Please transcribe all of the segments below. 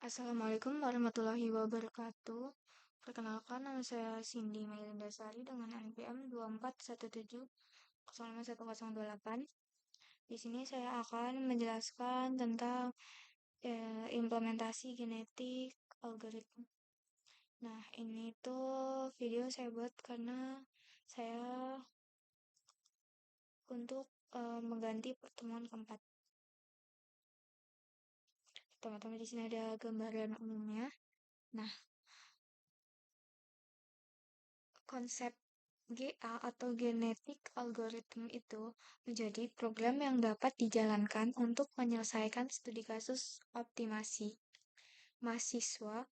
Assalamualaikum warahmatullahi wabarakatuh. Perkenalkan, nama saya Cindy Mailinda Sari dengan NPM 2417051128. Di sini saya akan menjelaskan tentang implementasi genetik algoritma. Nah, ini tuh video saya buat karena saya untuk mengganti pertemuan keempat. Teman-teman di sini ada gambaran umumnya. Nah, konsep GA atau genetic algorithm itu menjadi program yang dapat dijalankan untuk menyelesaikan studi kasus optimasi. Mahasiswa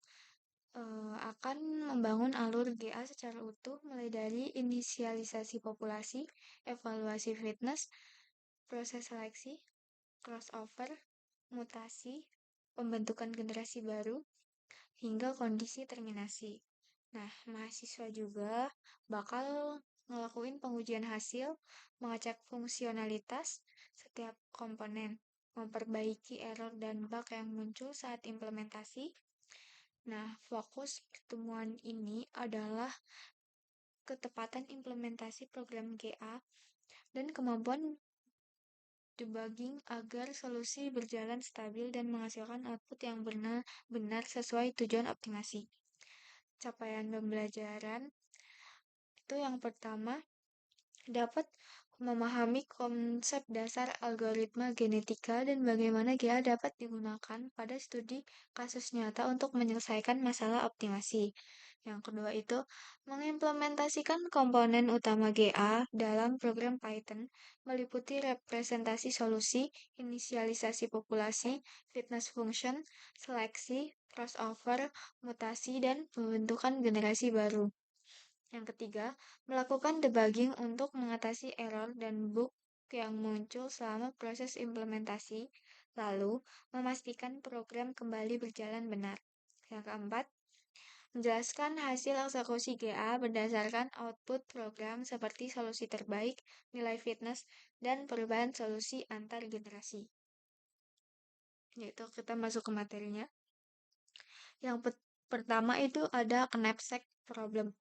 akan membangun alur GA secara utuh mulai dari inisialisasi populasi, evaluasi fitness, proses seleksi, crossover, mutasi, pembentukan generasi baru, hingga kondisi terminasi. Nah, mahasiswa juga bakal ngelakuin pengujian hasil, mengecek fungsionalitas setiap komponen, memperbaiki error dan bug yang muncul saat implementasi. Nah, fokus pertemuan ini adalah ketepatan implementasi program GA dan kemampuan debugging agar solusi berjalan stabil dan menghasilkan output yang benar sesuai tujuan optimasi. Capaian pembelajaran itu yang pertama, dapat memahami konsep dasar algoritma genetika dan bagaimana GA dapat digunakan pada studi kasus nyata untuk menyelesaikan masalah optimasi. Yang kedua itu, mengimplementasikan komponen utama GA dalam program Python meliputi representasi solusi, inisialisasi populasi, fitness function, seleksi, crossover, mutasi, dan pembentukan generasi baru. Yang ketiga, melakukan debugging untuk mengatasi error dan bug yang muncul selama proses implementasi, lalu memastikan program kembali berjalan benar. Yang keempat, menjelaskan hasil eksekusi GA berdasarkan output program seperti solusi terbaik, nilai fitness, dan perubahan solusi antar generasi. Yaitu kita masuk ke materinya. Yang pertama itu ada knapsack problem.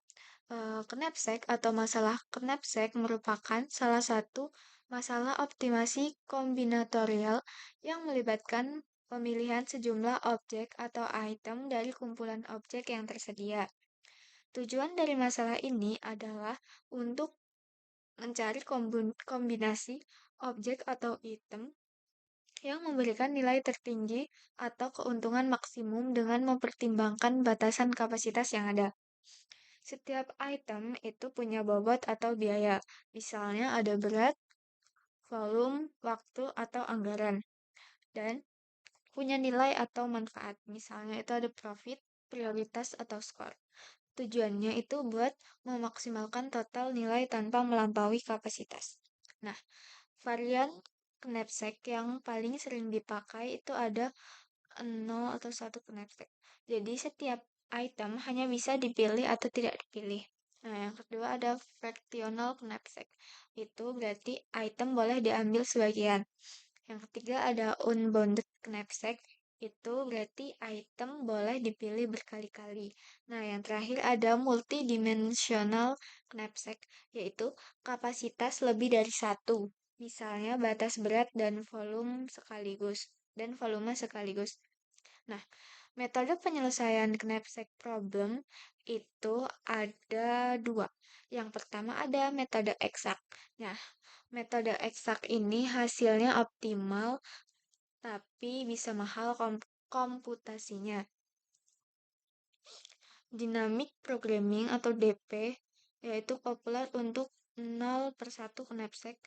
Knapsack atau masalah knapsack merupakan salah satu masalah optimasi kombinatorial yang melibatkan pemilihan sejumlah objek atau item dari kumpulan objek yang tersedia. Tujuan dari masalah ini adalah untuk mencari kombinasi objek atau item yang memberikan nilai tertinggi atau keuntungan maksimum dengan mempertimbangkan batasan kapasitas yang ada. Setiap item itu punya bobot atau biaya, misalnya ada berat, volume, waktu, atau anggaran, dan punya nilai atau manfaat, misalnya itu ada profit, prioritas, atau skor. Tujuannya itu buat memaksimalkan total nilai tanpa melampaui kapasitas. Nah, varian knapsack yang paling sering dipakai itu ada 0 atau 1 knapsack. Jadi setiap item hanya bisa dipilih atau tidak dipilih. Nah, yang kedua ada fractional knapsack. Itu berarti item boleh diambil sebagian. Yang ketiga ada unbounded knapsack. Itu berarti item boleh dipilih berkali-kali. Nah, yang terakhir ada multidimensional knapsack, yaitu kapasitas lebih dari satu. Misalnya batas berat dan volume sekaligus. Nah, metode penyelesaian knapsack problem itu ada dua. Yang pertama ada metode eksak. Nah, metode eksak ini hasilnya optimal, tapi bisa mahal komputasinya. Dynamic Programming atau DP, yaitu populer untuk 0/1 knapsack,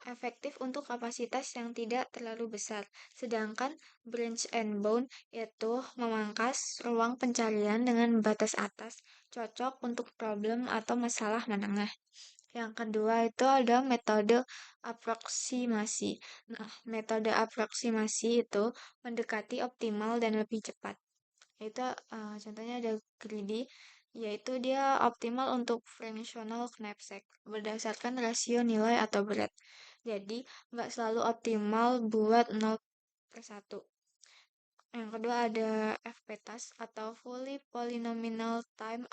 efektif untuk kapasitas yang tidak terlalu besar. Sedangkan branch and bound yaitu memangkas ruang pencarian dengan batas atas, cocok untuk problem atau masalah menengah. Yang kedua itu ada metode aproksimasi. Nah, metode aproksimasi itu mendekati optimal dan lebih cepat. Itu contohnya ada greedy, yaitu dia optimal untuk functional knapsack berdasarkan rasio nilai atau berat. Jadi, nggak selalu optimal buat 0/1. Yang kedua ada FPTAS atau Fully Polynomial Time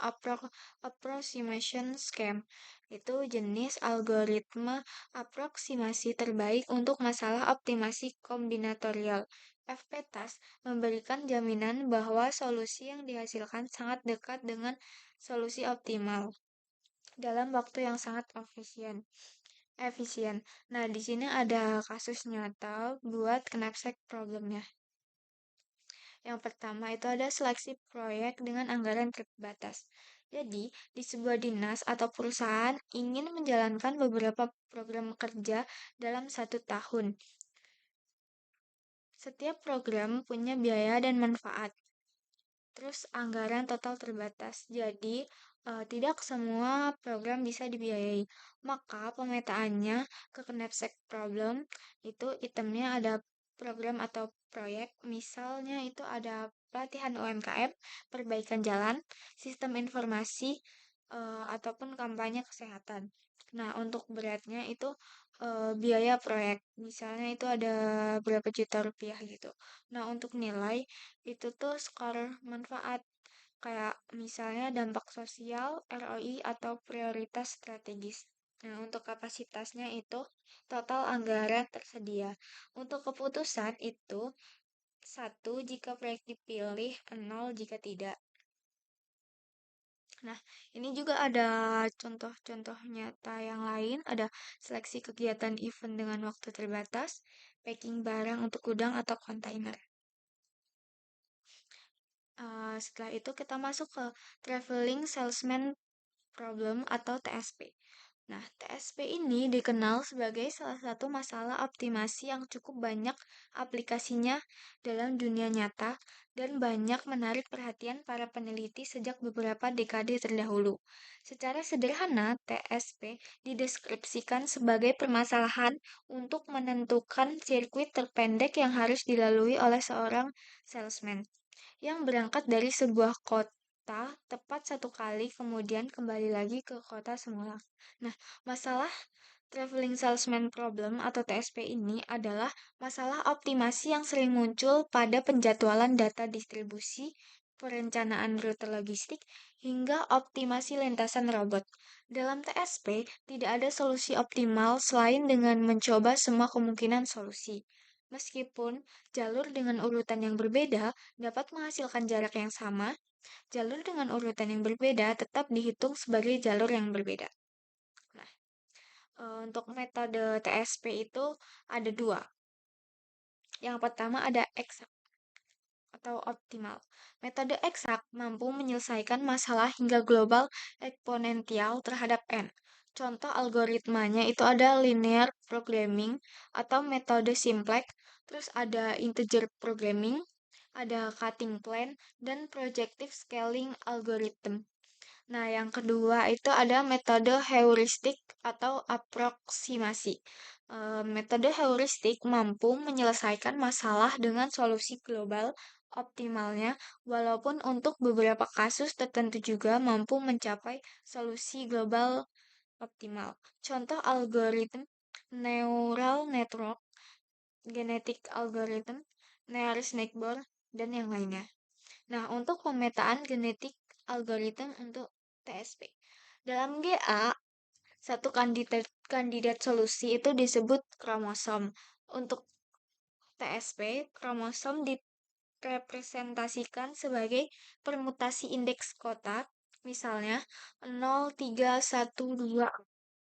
Approximation Scheme. Itu jenis algoritma aproksimasi terbaik untuk masalah optimasi kombinatorial. FPTAS memberikan jaminan bahwa solusi yang dihasilkan sangat dekat dengan solusi optimal dalam waktu yang sangat efisien. Nah, di sini ada kasus nyata buat knapsack problemnya. Yang pertama itu ada seleksi proyek dengan anggaran terbatas. Jadi, di sebuah dinas atau perusahaan ingin menjalankan beberapa program kerja dalam 1 tahun. Setiap program punya biaya dan manfaat. Terus anggaran total terbatas. Jadi, tidak semua program bisa dibiayai. Maka pemetaannya ke knapsack problem itu itemnya ada program atau proyek. Misalnya itu ada pelatihan UMKM, perbaikan jalan, sistem informasi, ataupun kampanye kesehatan. Nah, untuk beratnya itu biaya proyek. Misalnya itu ada berapa juta rupiah gitu. Nah, untuk nilai itu tuh skor manfaat kayak misalnya dampak sosial, ROI atau prioritas strategis. Nah, untuk kapasitasnya itu total anggaran tersedia. Untuk keputusan itu 1 jika proyek dipilih, 0 jika tidak. Nah, ini juga ada contoh-contoh nyata yang lain, ada seleksi kegiatan event dengan waktu terbatas, packing barang untuk gudang atau kontainer. Setelah itu kita masuk ke Traveling Salesman Problem atau TSP. Nah, TSP ini dikenal sebagai salah satu masalah optimasi yang cukup banyak aplikasinya dalam dunia nyata dan banyak menarik perhatian para peneliti sejak beberapa dekade terdahulu. Secara sederhana, TSP dideskripsikan sebagai permasalahan untuk menentukan sirkuit terpendek yang harus dilalui oleh seorang salesman yang berangkat dari sebuah kota tepat 1 kali kemudian kembali lagi ke kota semula. Nah, masalah Traveling Salesman Problem atau TSP ini adalah masalah optimasi yang sering muncul pada penjadwalan data distribusi, perencanaan rute logistik, hingga optimasi lintasan robot. Dalam TSP, tidak ada solusi optimal selain dengan mencoba semua kemungkinan solusi. Meskipun jalur dengan urutan yang berbeda dapat menghasilkan jarak yang sama, jalur dengan urutan yang berbeda tetap dihitung sebagai jalur yang berbeda. Nah, untuk metode TSP itu ada dua. Yang pertama ada eksak atau optimal. Metode eksak mampu menyelesaikan masalah hingga global eksponensial terhadap n. Contoh algoritmanya itu ada linear programming atau metode simplex, terus ada integer programming, ada cutting plan, dan projective scaling algorithm. Nah, yang kedua itu ada metode heuristik atau aproksimasi. Metode heuristik mampu menyelesaikan masalah dengan solusi global optimalnya, walaupun untuk beberapa kasus tertentu juga mampu mencapai solusi global optimal. Contoh algoritma neural network, genetic algorithm, Nearest neighbor, dan yang lainnya. Nah, untuk pemetaan genetik algoritma untuk TSP. Dalam GA, satu kandidat solusi itu disebut kromosom. Untuk TSP, kromosom direpresentasikan sebagai permutasi indeks kotak, misalnya 0312.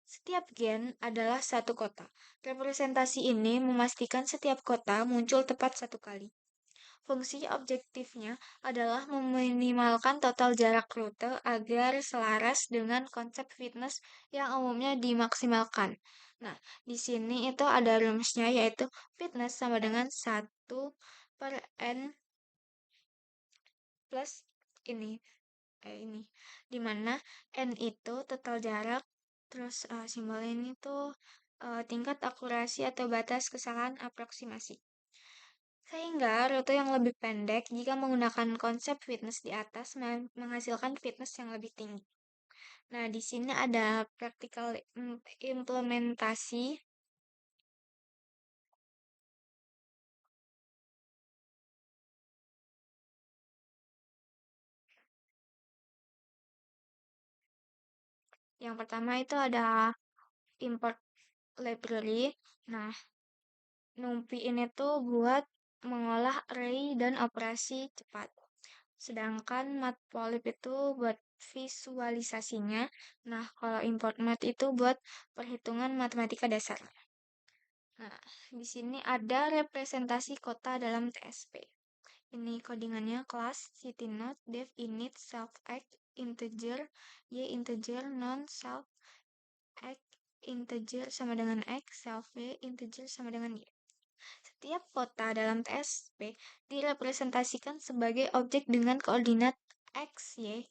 Setiap gen adalah satu kota. Representasi ini memastikan setiap kota muncul tepat 1 kali. Fungsi objektifnya adalah meminimalkan total jarak rute agar selaras dengan konsep fitness yang umumnya dimaksimalkan. Nah, di sini itu ada rumusnya yaitu fitness sama dengan 1/n plus ini, ini. Dimana n itu total jarak, terus simbol ini tuh tingkat akurasi atau batas kesalahan aproksimasi. Sehingga rute yang lebih pendek jika menggunakan konsep fitness di atas menghasilkan fitness yang lebih tinggi. Nah, di sini ada practical implementasi. Yang pertama itu ada import library. Nah, NumPy ini tuh buat mengolah array dan operasi cepat. Sedangkan Matplotlib itu buat visualisasinya. Nah, kalau import mat itu buat perhitungan matematika dasar. Nah, di sini ada representasi kota dalam TSP. Ini codingannya kelas citynode def init self x integer y integer non self x integer sama dengan x self y integer sama dengan y. Setiap kota dalam TSP direpresentasikan sebagai objek dengan koordinat x, y.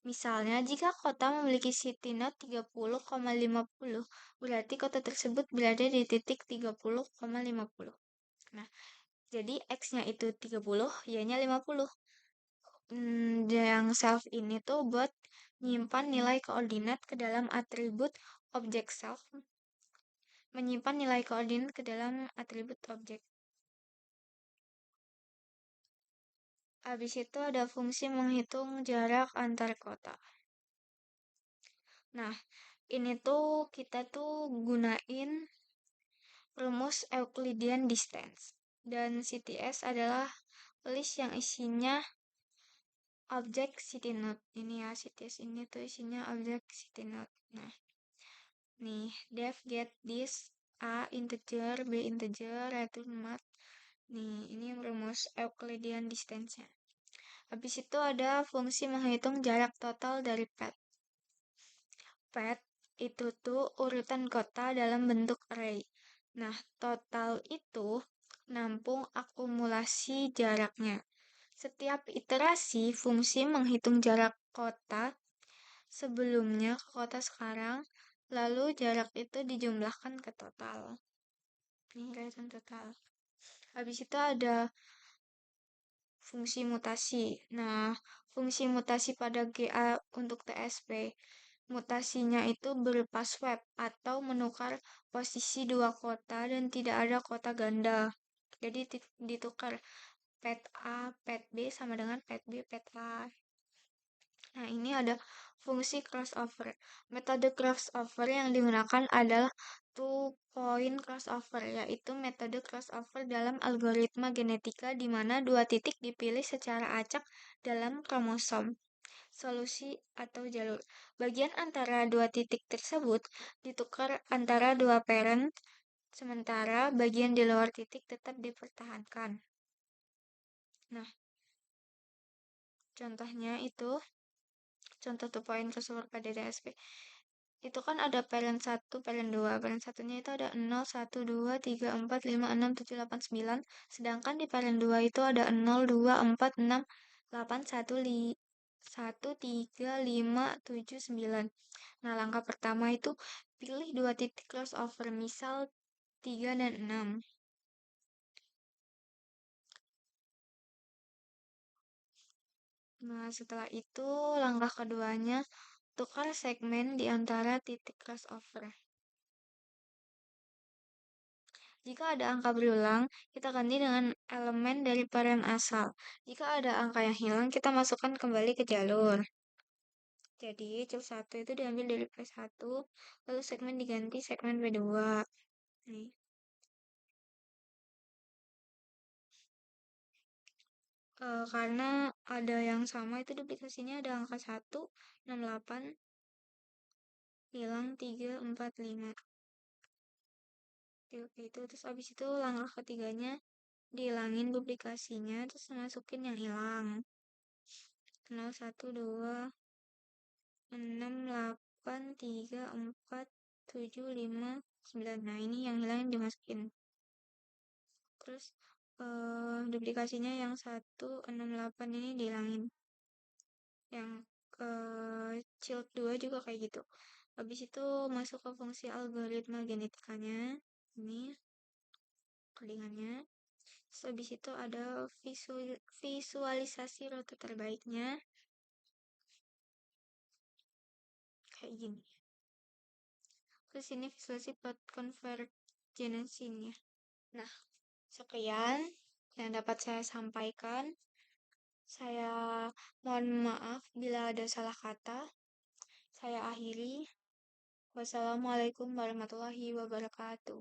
Misalnya, jika kota memiliki city node 30,50, berarti kota tersebut berada di titik 30,50. Nah, jadi x-nya itu 30, y-nya 50. Yang self ini tuh buat menyimpan nilai koordinat ke dalam atribut objek self, menyimpan nilai koordinat ke dalam atribut objek. Habis itu ada fungsi menghitung jarak antar kota. Nah, ini tuh kita tuh gunain rumus Euclidean distance. Dan CTS adalah list yang isinya objek city node. Ini ya, CTS ini tuh isinya objek city node. Nah, nih, def get this A integer, B integer, return mat. Nih, ini rumus Euclidean distance-nya. Habis itu ada fungsi menghitung jarak total dari path. Path itu tuh urutan kota dalam bentuk array. Nah, total itu nampung akumulasi jaraknya. Setiap iterasi fungsi menghitung jarak kota sebelumnya ke kota sekarang, lalu jarak itu dijumlahkan ke total. Ini return total. Habis itu ada fungsi mutasi. Nah, fungsi mutasi pada GA untuk TSP. Mutasinya itu berupa swap atau menukar posisi dua kota dan tidak ada kota ganda. Jadi ditukar pet A, pet B sama dengan pet B, pet A. Nah, ini ada fungsi crossover. Metode crossover yang digunakan adalah two-point crossover, yaitu metode crossover dalam algoritma genetika di mana dua titik dipilih secara acak dalam kromosom, solusi atau jalur. Bagian antara dua titik tersebut ditukar antara dua parent, sementara bagian di luar titik tetap dipertahankan. Nah, contohnya itu contoh two point crossover pada DSP. Itu kan ada parent 1, parent 2. Parent satunya itu ada 0, 1, 2, 3, 4, 5, 6, 7, 8, 9. Sedangkan di parent 2 itu ada 0, 2, 4, 6, 8, 1, 3, 5, 7, 9. Nah, langkah pertama itu pilih dua titik crossover, misal 3 dan 6. Nah, setelah itu langkah keduanya tukar segmen di antara titik crossover. Jika ada angka berulang, kita ganti dengan elemen dari parent asal. Jika ada angka yang hilang, kita masukkan kembali ke jalur. Jadi, cell 1 itu diambil dari P1, lalu segmen diganti segmen P2. Nih. Karena ada yang sama itu duplikasinya ada angka 1, 68, hilang 3, 4, 5. Oke, itu terus abis itu langkah ketiganya dihilangin duplikasinya terus masukin yang hilang. 0, 1, 2, 6, 8, 3, 4, 7, 5, 9. Nah, ini yang hilang dimasukin. Terus duplikasinya yang 1, 6, 8 ini dihilangin. Yang child 2 juga kayak gitu. Habis itu masuk ke fungsi algoritma genetikanya. Ini codingannya. Terus habis itu ada visualisasi rute terbaiknya. Kayak gini. Terus ini visualisasi plot convergence-nya. Nah, sekian yang dapat saya sampaikan. Saya mohon maaf bila ada salah kata. Saya akhiri. Wassalamualaikum warahmatullahi wabarakatuh.